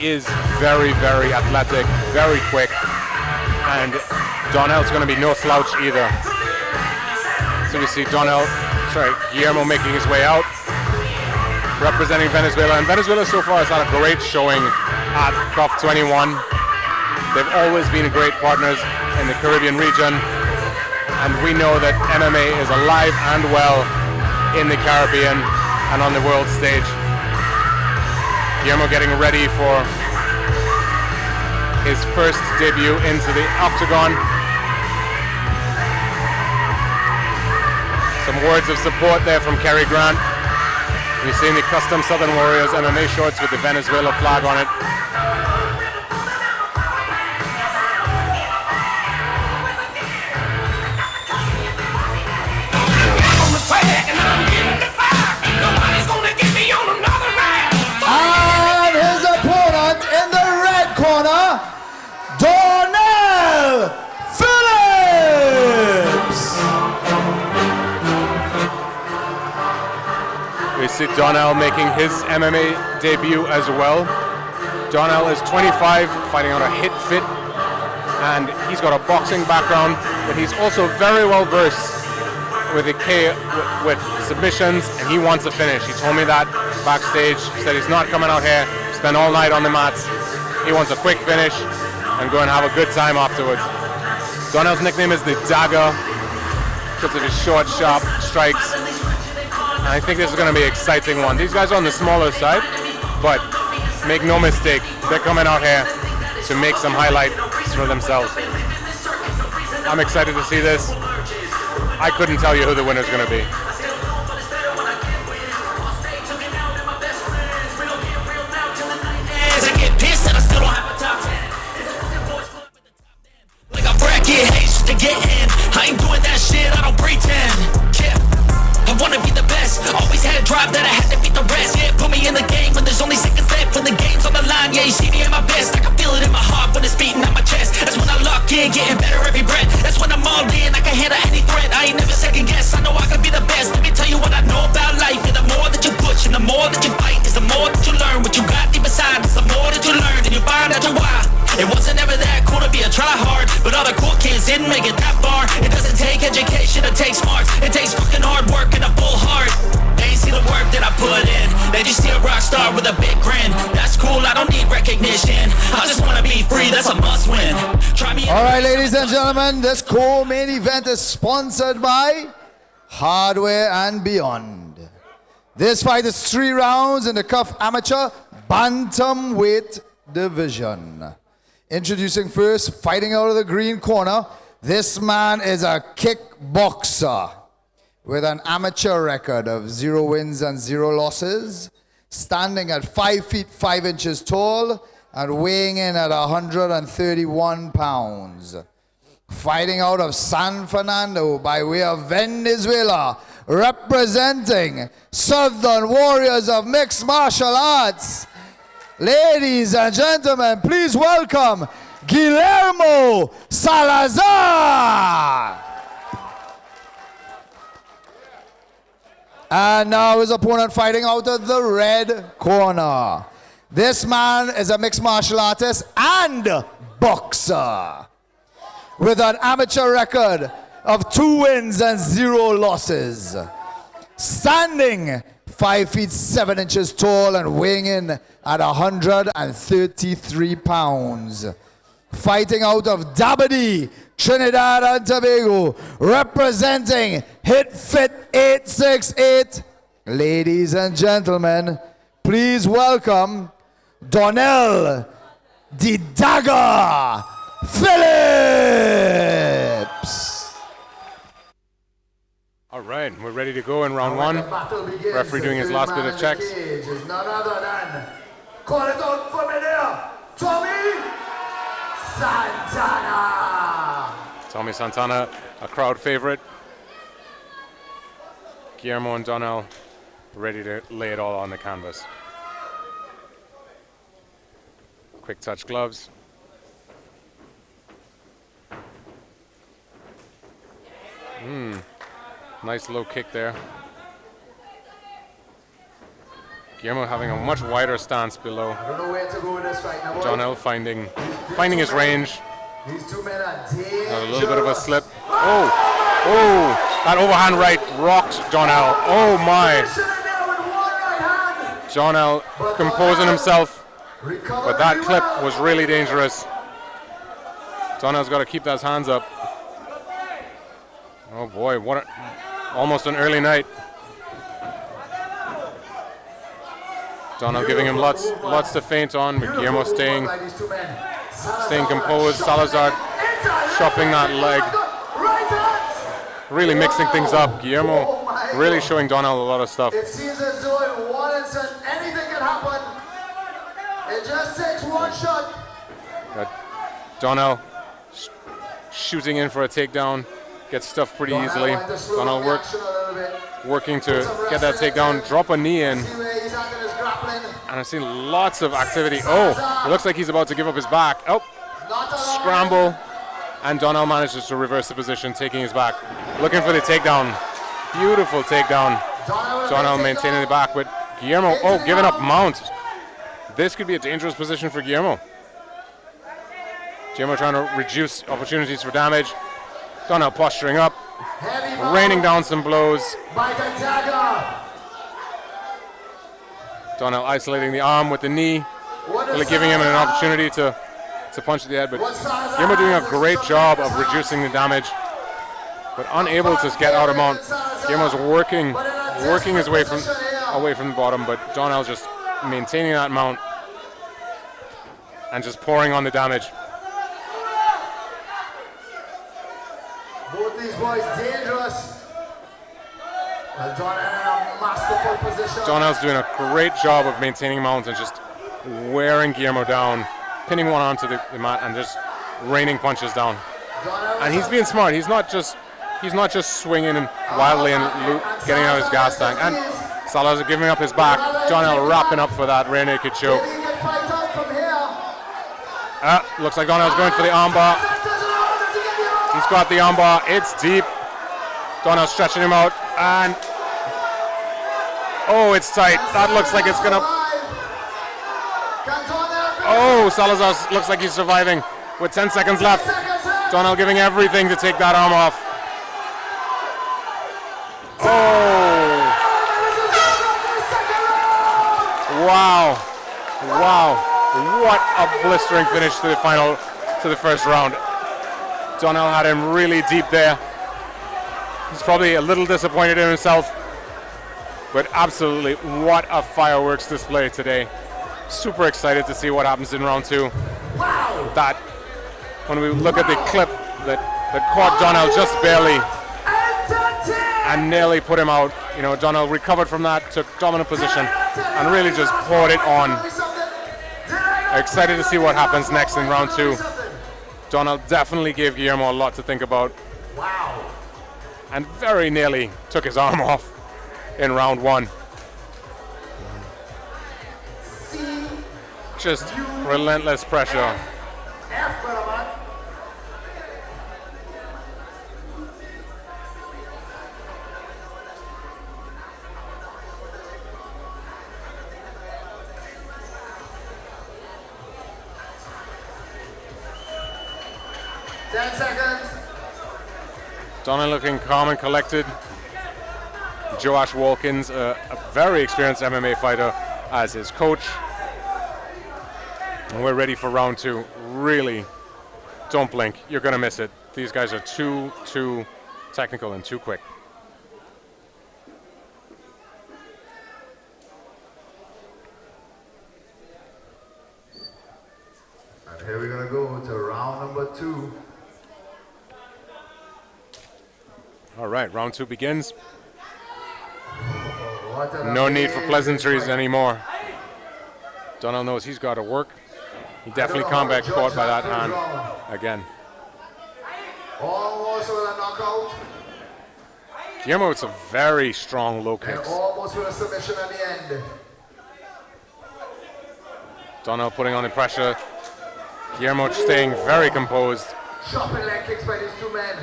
is very, very athletic, very quick, and Donnell's going to be no slouch either. So we see Guillermo making his way out, representing Venezuela. And Venezuela so far has had a great showing at COF 21. They've always been great partners in the Caribbean region, and we know that MMA is alive and well in the Caribbean and on the world stage. Guillermo getting ready for his first debut into the octagon. Some words of support there from Kerry Grant. We've seen the custom Southern Warriors MMA shorts with the Venezuela flag on it. And his opponent in the red corner, Phillips. We see Donnell making his MMA debut as well. Donnell is 25, fighting out a hit fit, and he's got a boxing background, but he's also very well versed with with submissions, and he wants a finish. He told me that backstage. He said he's not coming out here, spend all night on the mats. He wants a quick finish and go and have a good time afterwards. Donnell's nickname is the Dagger because of his short, sharp strikes. And I think this is going to be an exciting one. These guys are on the smaller side, but make no mistake, they're coming out here to make some highlights for themselves. I'm excited to see this. I couldn't tell you who the winner is going to be. I ain't doing that shit, I don't pretend. Yeah, I wanna be the best. Always had a drive that I had to beat the rest. Yeah, put me in the game when there's only seconds left. When the game's on the line, yeah, you see me at my best. I can feel it in my heart when it's beating on my chest. That's when I lock in, getting better every breath. That's when I'm all in, I can handle any threat. I ain't never second guess, I know I can be the best. Let me tell you what I know about life. And the more that you push and the more that you fight is the more that you learn. What you got deep inside is the more that you learn. And you find out your why. It wasn't ever that cool to be a try-hard, but all the cool kids didn't make it that far. It doesn't take education, it takes smarts. It takes fucking hard work and a full heart. They ain't see the work that I put in. They just see a rock star with a big grin. That's cool, I don't need recognition. I just wanna be free, that's a must win. Try me. All right, ladies and gentlemen, this co-main event is sponsored by Hardware and Beyond. This fight is 3 rounds in the CUF Amateur Bantamweight Division. Introducing first, fighting out of the green corner, this man is a kickboxer with an amateur record of 0 wins and 0 losses, standing at 5 feet 5 inches tall and weighing in at 131 pounds. Fighting out of San Fernando by way of Venezuela, representing Southern Warriors of Mixed Martial Arts. Ladies and gentlemen, please welcome Guillermo Salazar. And now his opponent fighting out of the red corner. This man is a mixed martial artist and boxer with an amateur record of 2 wins and 0 losses. Standing 5 feet 7 inches tall and weighing in at 133 pounds. Fighting out of Dabadie, Trinidad and Tobago, representing Hit Fit 868. Ladies and gentlemen, please welcome Donnell the Dagger Phillips. All right, we're ready to go in round 1. Referee doing his last bit of checks. Is none other than, call it out for me there, Tommy Santana. Tommy Santana, a crowd favorite. Guillermo and Donnell ready to lay it all on the canvas. Quick touch gloves. Nice low kick there. Guillermo having a much wider stance below. I don't know where to go with this right now, boys. John L finding his range. These two men are dangerous. A little bit of a slip. Oh, that overhand right rocked John L. Oh my. John L composing himself, but that clip was really dangerous. John L's got to keep those hands up. Oh boy, almost an early night. John L giving him lots to feint on, but Guillermo staying composed. Salazar chopping that leg. Really mixing things up. Guillermo really showing John L a lot of stuff. It seems as though in one instant anything can happen. It just takes one shot. John L shooting in for a takedown. Gets stuffed pretty easily. John L working to get that takedown. Drop a knee in. And I've seen lots of activity. Oh, it looks like he's about to give up his back. Oh, scramble. And John L manages to reverse the position, taking his back. Looking for the takedown. Beautiful takedown. John L maintaining the back, but Guillermo, giving up mount. This could be a dangerous position for Guillermo. Guillermo trying to reduce opportunities for damage. John L posturing up, raining down some blows. John L isolating the arm with the knee, really giving him an opportunity to punch the head, but Guillermo doing a great job of reducing the damage, but unable to get out of mount. Guillermo's working his way away from the bottom, but John L just maintaining that mount and just pouring on the damage. Both these boys dangerous. Well, John L in a masterful position. John L's doing a great job of maintaining mount and just wearing Guillermo down, pinning one onto the mat and just raining punches down. And he's being smart. He's not just swinging and wildly and getting out his gas tank. And Salazar giving up his back. John L wrapping up for that rear naked choke. Looks like John L's going for the armbar. He's got the armbar. It's deep. John L stretching him out, and it's tight. That looks like it's gonna. Salazar looks like he's surviving with 10 seconds left. John L giving everything to take that arm off. Wow. What a blistering finish to the first round. John L had him really deep there. He's probably a little disappointed in himself, but absolutely what a fireworks display today. Super excited to see what happens in round two. That, when we look at the clip that caught John L just barely and nearly put him out. John L recovered from that, took dominant position, and really just poured it on. Excited to see what happens next in round two. John L definitely gave Guillermo a lot to think about. And very nearly took his arm off in round one. Just relentless pressure. 10 seconds. Donna looking calm and collected. Joash Walkins, a very experienced MMA fighter, as his coach. And we're ready for round two. Really, don't blink. You're going to miss it. These guys are too technical and too quick. And here we're going to go to round number two. All right, round two begins. No need for pleasantries anymore. Donald knows he's got to work. He definitely can't get caught by that hand again. Almost with a knockout. Guillermo with some very strong low kicks. And almost with a submission at the end. Donald putting on the pressure. Guillermo staying very composed. Chopping leg kicks by these two men.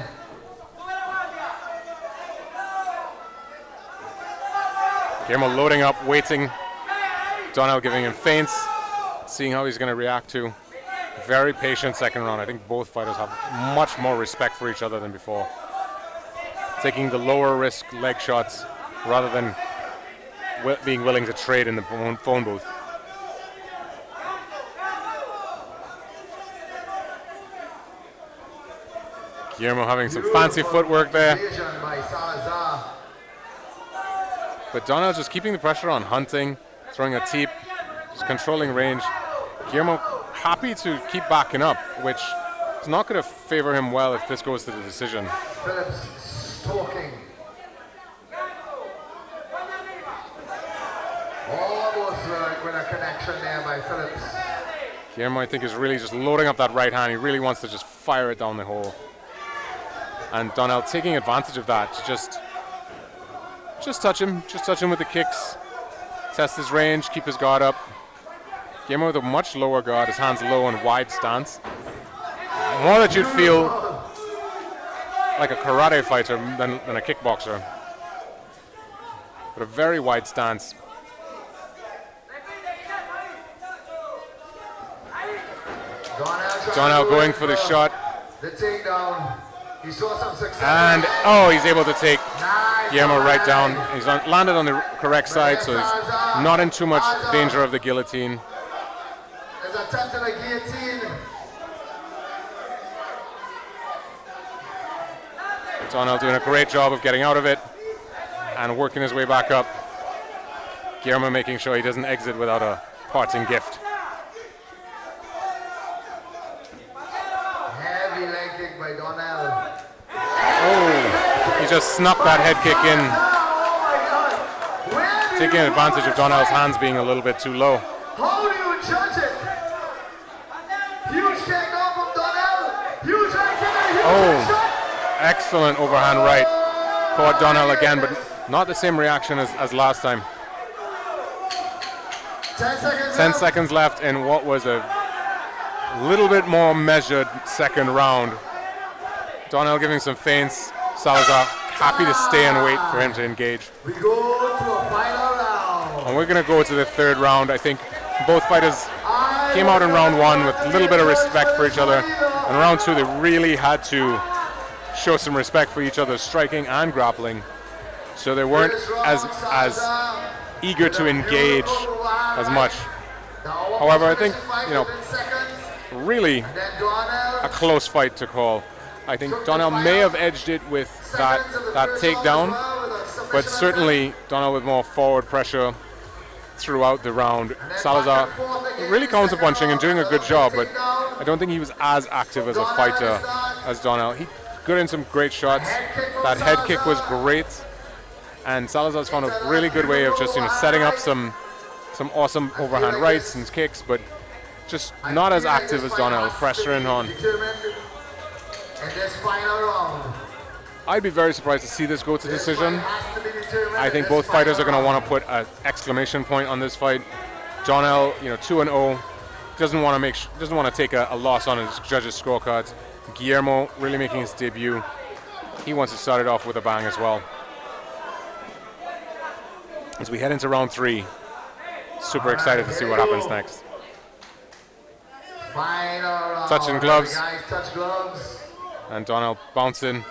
Guillermo loading up, waiting Donnell giving him feints, seeing how he's going to react to. Very patient second round. I think both fighters have much more respect for each other than before. Taking the lower risk leg shots rather than being willing to trade in the phone booth. Guillermo having some fancy footwork there. But Donnell just keeping the pressure on, hunting, throwing a teep, just controlling range. Guillermo happy to keep backing up, which is not going to favor him well if this goes to the decision. Phillips stalking. Almost with a connection there by Phillips. Guillermo, I think, is really just loading up that right hand. He really wants to just fire it down the hole. And Donnell taking advantage of that to just touch him with the kicks, test his range, keep his guard up. Guillermo with a much lower guard, his hands low and wide stance. More that you'd feel like a karate fighter than a kickboxer. But a very wide stance. Donnell going for the shot. The takedown. He saw some success. And he's able to take Guillermo right down. He's landed on the correct side, so he's not in too much danger of the guillotine. There's an attempt at a guillotine. Donnell doing a great job of getting out of it and working his way back up. Guillermo making sure he doesn't exit without a parting gift. Heavy leg kick by Donnell. He just snuck that head kick in, taking advantage of Donnell's hands being a little bit too low. How do you judge it? Huge takedown from Donnell. Huge leg kick and a huge shot. Excellent overhand right. Caught Donnell again, but not the same reaction as last time. 10 seconds left in what was a little bit more measured second round. Donnell giving some feints. Salazar happy to stay and wait for him to engage. We go to a final round. And we're going to go to the third round. I think both fighters came out in round one with a little bit of respect for each other. In round two, they really had to show some respect for each other's striking and grappling. So they weren't as eager to engage as much. However, I think, really a close fight to call. I think Donnell may have edged it with that takedown, but certainly Donnell with more forward pressure throughout the round. Salazar really counter-punching and doing a good job, but I don't think he was as active as a fighter as Donnell. He got in some great shots. That head kick was great, and Salazar's found a really good way of just setting up some awesome overhand rights and kicks, but just not as active as Donnell, pressuring on. In this final round, I'd be very surprised to see this go to decision. I think both fighters are going to want to put an exclamation point on this fight. Donnell, 2-0, doesn't want to take a loss on his judges' scorecards. Guillermo really making his debut. He wants to start it off with a bang as well. As we head into round three, super excited to see what happens next. Final round. Touching gloves. Guys touch gloves. And Donnell bouncing.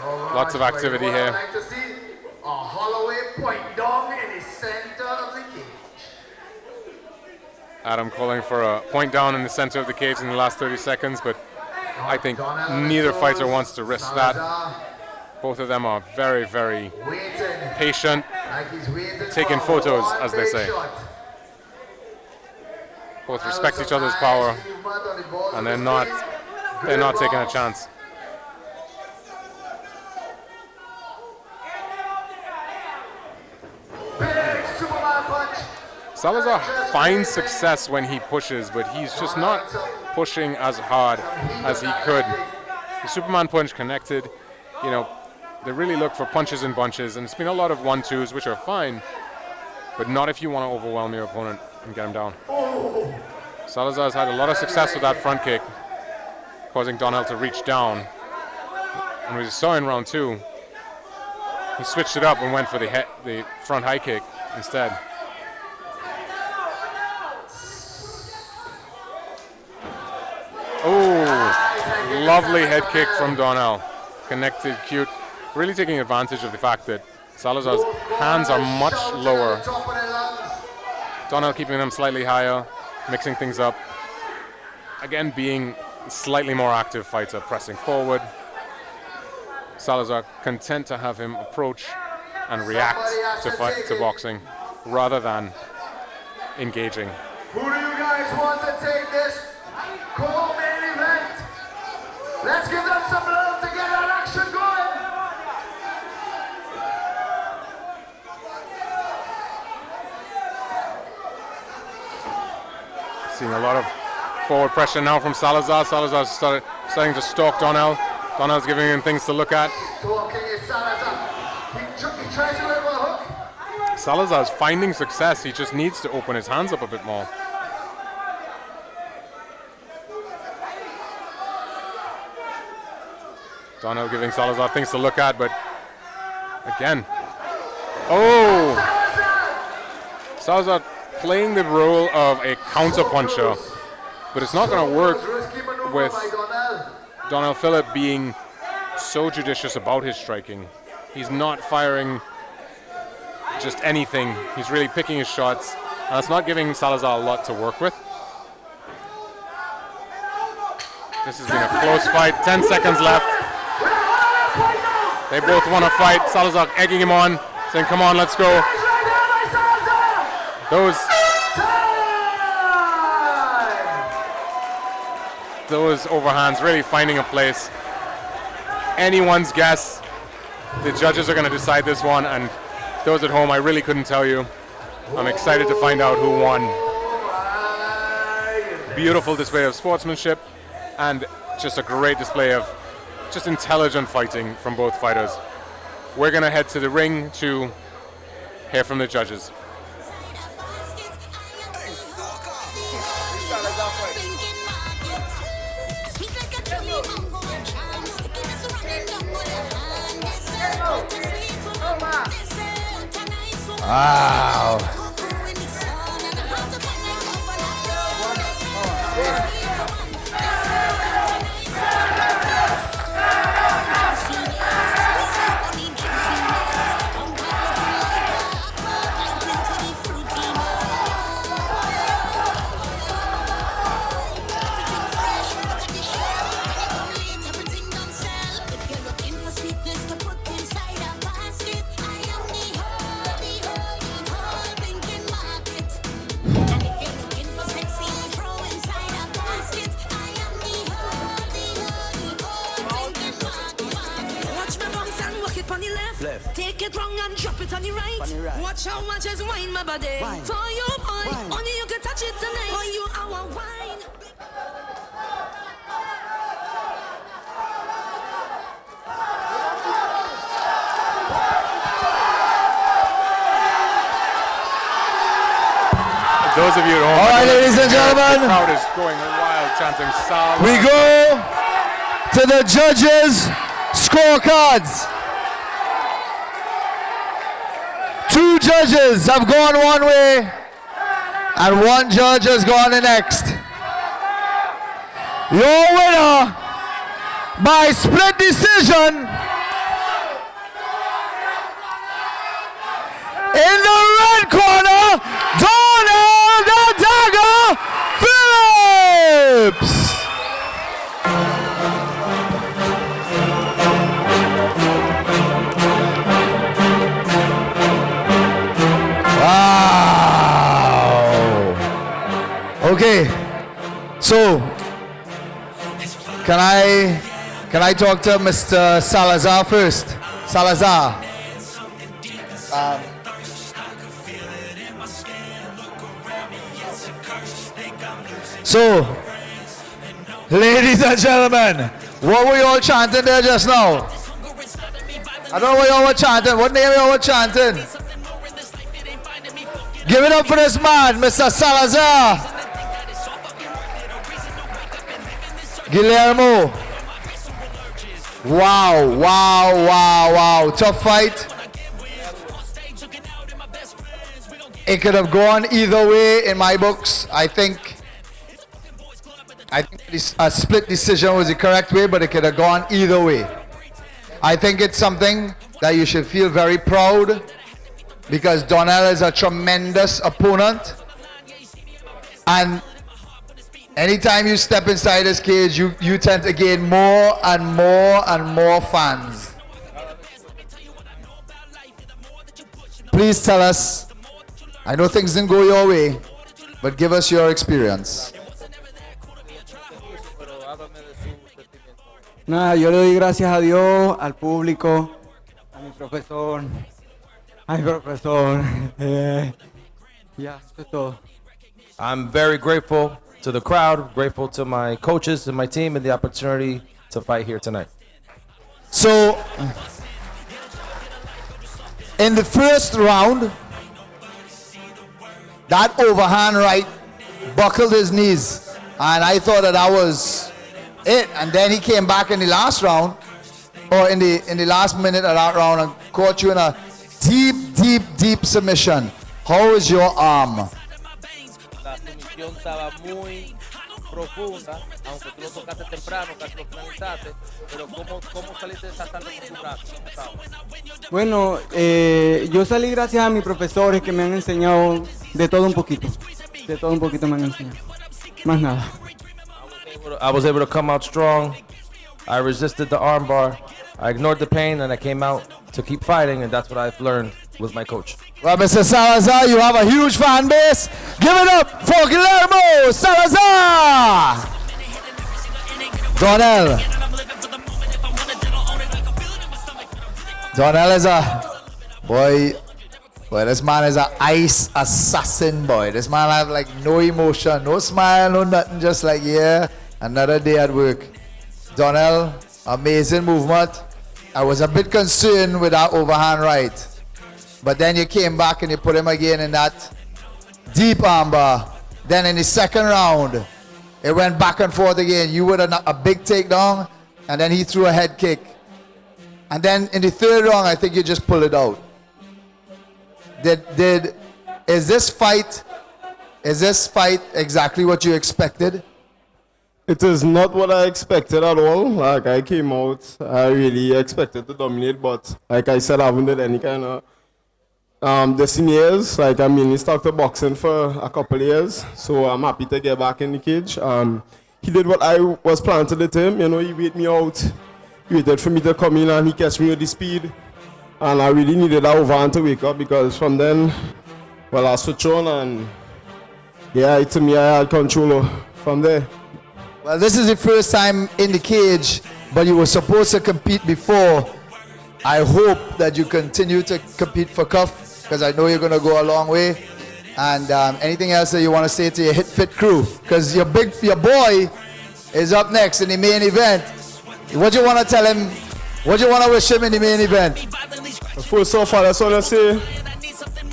Lots of activity here. I'd like to see a Holloway point down in the center of the cage. Adam calling for a point down in the center of the cage in the last 30 seconds, but I think neither fighter wants to risk that. Both of them are very, very patient, taking photos, as they say. Both respect each other's power, and they're not taking a chance. Salazar finds success when he pushes, but he's just not pushing as hard as he could. The Superman punch connected. They really look for punches and bunches, and it's been a lot of 1-2s, which are fine, but not if you want to overwhelm your opponent and get him down. Salazar's had a lot of success with that front kick, causing Donnell to reach down. And we saw in round two, he switched it up and went for the front high kick instead. Oh, lovely head kick from Donnell. Connected, cute. Really taking advantage of the fact that Salazar's hands are much lower. Donnell keeping them slightly higher, mixing things up. Again, being a slightly more active fighter, pressing forward. Salazar content to have him approach and react to boxing rather than engaging. Who do you guys want to take this co-main event? Let's give them some love to get that action going. Seeing a lot of forward pressure now from Salazar. Salazar's starting to stalk Donnell. Donnell's giving him things to look at. He tries to live a hook. Salazar's finding success. He just needs to open his hands up a bit more. Donnell giving Salazar things to look at, but again. Oh! Salazar playing the role of a counter puncher, but it's not going to work with Donnell Phillips being so judicious about his striking. He's not firing just anything. He's really picking his shots, and it's not giving Salazar a lot to work with. This has been a close fight. 10 seconds left. They both want to fight. Salazar egging him on, saying, come on, let's go. Those overhands really finding a place. Anyone's guess. The judges are going to decide this one, and those at home, I really couldn't tell you. I'm excited to find out who won. Beautiful display of sportsmanship, and just a great display of just intelligent fighting from both fighters. We're going to head to the ring to hear from the judges. Wow. Take it wrong and drop it on the right. Watch how much is wine my body. Wine. For you, boy. Wine. Only you can touch it tonight. For you, our wine. Those of you at home. All right, ladies and gentlemen. The crowd is going wild, chanting Salazar. We go to the judges' scorecards. 2 judges have gone one way, and 1 judge has gone the next. Your winner by split decision in the red corner, Donald the Dagger Phillips. Okay, so can I talk to Mr. Salazar first? Salazar. So, ladies and gentlemen, what were you all chanting there just now? I don't know what y'all were chanting. What name y'all were chanting? Give it up for this man, Mr. Salazar. Guillermo. Wow, wow, wow, wow. Tough fight. It could have gone either way in my books. I think I think a split decision was the correct way, but it could have gone either way. I think it's something that you should feel very proud because Donnell is a tremendous opponent. And anytime you step inside this cage, you tend to gain more and more and more fans. Please tell us, I know things didn't go your way, but give us your experience. Nada, yo le doy gracias a Dios, al público, a mi profesor, ya, eso es todo. I'm very grateful to the crowd, grateful to my coaches and my team and the opportunity to fight here tonight. So, in the first round, that overhand right buckled his knees, and I thought that was it. And then he came back in the last round, or in the last minute of that round, and caught you in a deep submission. How is your arm? La sumisión estaba muy profunda, aunque tú lo tocaste temprano, casi lo finalizaste, pero ¿cómo saliste de esa tarde con tu brazo? Bueno, yo salí gracias a mis profesores que me han enseñado de todo un poquito me han enseñado, más nada. I was able to come out strong. I resisted the armbar. I ignored the pain and I came out to keep fighting, and that's what I've learned with my coach. Well, Mr. Salazar, you have a huge fan base. Give it up for Guillermo Salazar! Donnell is a boy. Boy, this man is a ice assassin, boy. This man have like no emotion, no smile, no nothing. Just like, yeah, another day at work. Donnell, amazing movement. I was a bit concerned with that overhand right. But then you came back and you put him again in that deep armbar. Then in the second round, it went back and forth again. You would a big takedown, and then he threw a head kick. And then in the third round, I think you just pulled it out. Is this fight exactly what you expected? It is not what I expected at all. Like, I came out, I really expected to dominate, but like I said, I haven't did any kind of this in years. Like, I mainly stuck to boxing for a couple of years, so I'm happy to get back in the cage. He did what I was planning to do to him. You know, he waited me out. He waited for me to come in and he catch me with the speed. And I really needed that overhand to wake up, because from then, well, I switched on and yeah, to me, I had control from there. Well, this is the first time in the cage, but you were supposed to compete before. I hope that you continue to compete for Cuff, because I know you're going to go a long way. And anything else that you want to say to your Hit Fit crew? Because your boy is up next in the main event. What do you want to tell him? What do you want to wish him in the main event? First off, I just want to say,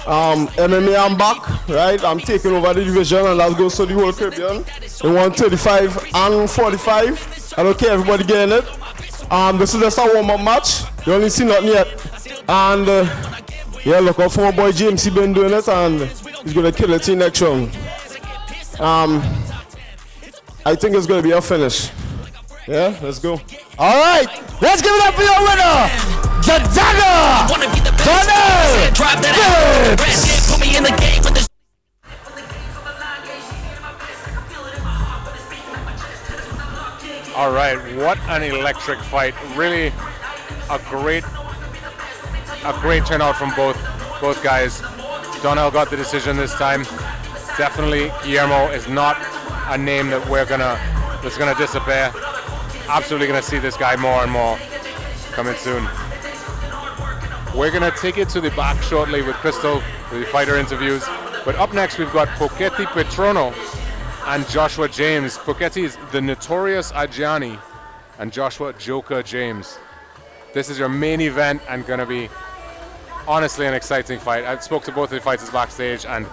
MMA, I'm back, right? I'm taking over the division, and that goes to the whole Caribbean. In 135 and 45. I don't care, everybody getting it. This is just a warm-up match. You only see nothing yet. And yeah, look out for my boy James. He's been doing it, and he's going to kill it in next round. I think it's going to be a finish. Yeah, let's go. All right, let's give it up for your winner, the Dagger, Donnell Phillips. All right, what an electric fight! Really, a great turnout from both guys. Donnell got the decision this time. Definitely, Guillermo is not a name that's gonna disappear. Absolutely going to see this guy more and more coming soon. We're going to take it to the back shortly with Crystal, with the fighter interviews. But up next, we've got Pochetti Petrono and Joshua James. Pochetti is the notorious Adjani, and Joshua Joker James. This is your main event, and going to be honestly an exciting fight. I spoke to both of the fighters backstage, and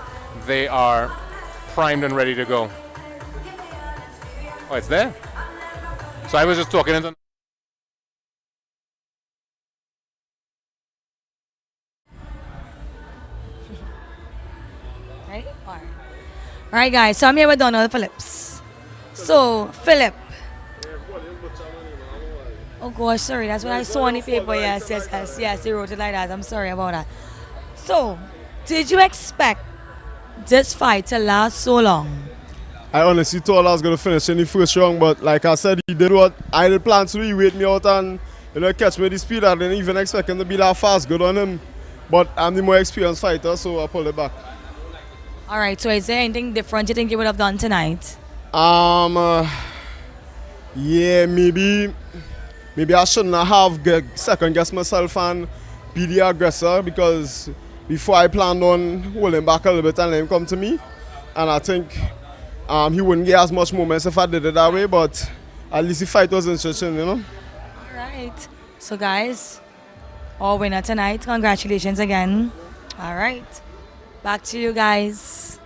they are primed and ready to go. Oh, it's there? So I was just talking into... Ready? All right, guys. So I'm here with Donnell Phillips. So, Philip. Oh gosh, sorry, that's what I saw on the paper. Yes, they wrote it like that. I'm sorry about that. So, did you expect this fight to last so long? I honestly thought I was going to finish in the first round, but like I said, he did what I did plan to do. He wait me out and catch me the speed. I didn't even expect him to be that fast. Good on him. But I'm the more experienced fighter, so I pulled it back. All right, so is there anything different you think you would have done tonight? Yeah, maybe I shouldn't have second guessed myself and be the aggressor, because before I planned on holding back a little bit and let him come to me. And I think he wouldn't get as much moments if I did it that way, but at least the fight was interesting, All right. So, guys, our winner tonight, congratulations again. All right. Back to you guys.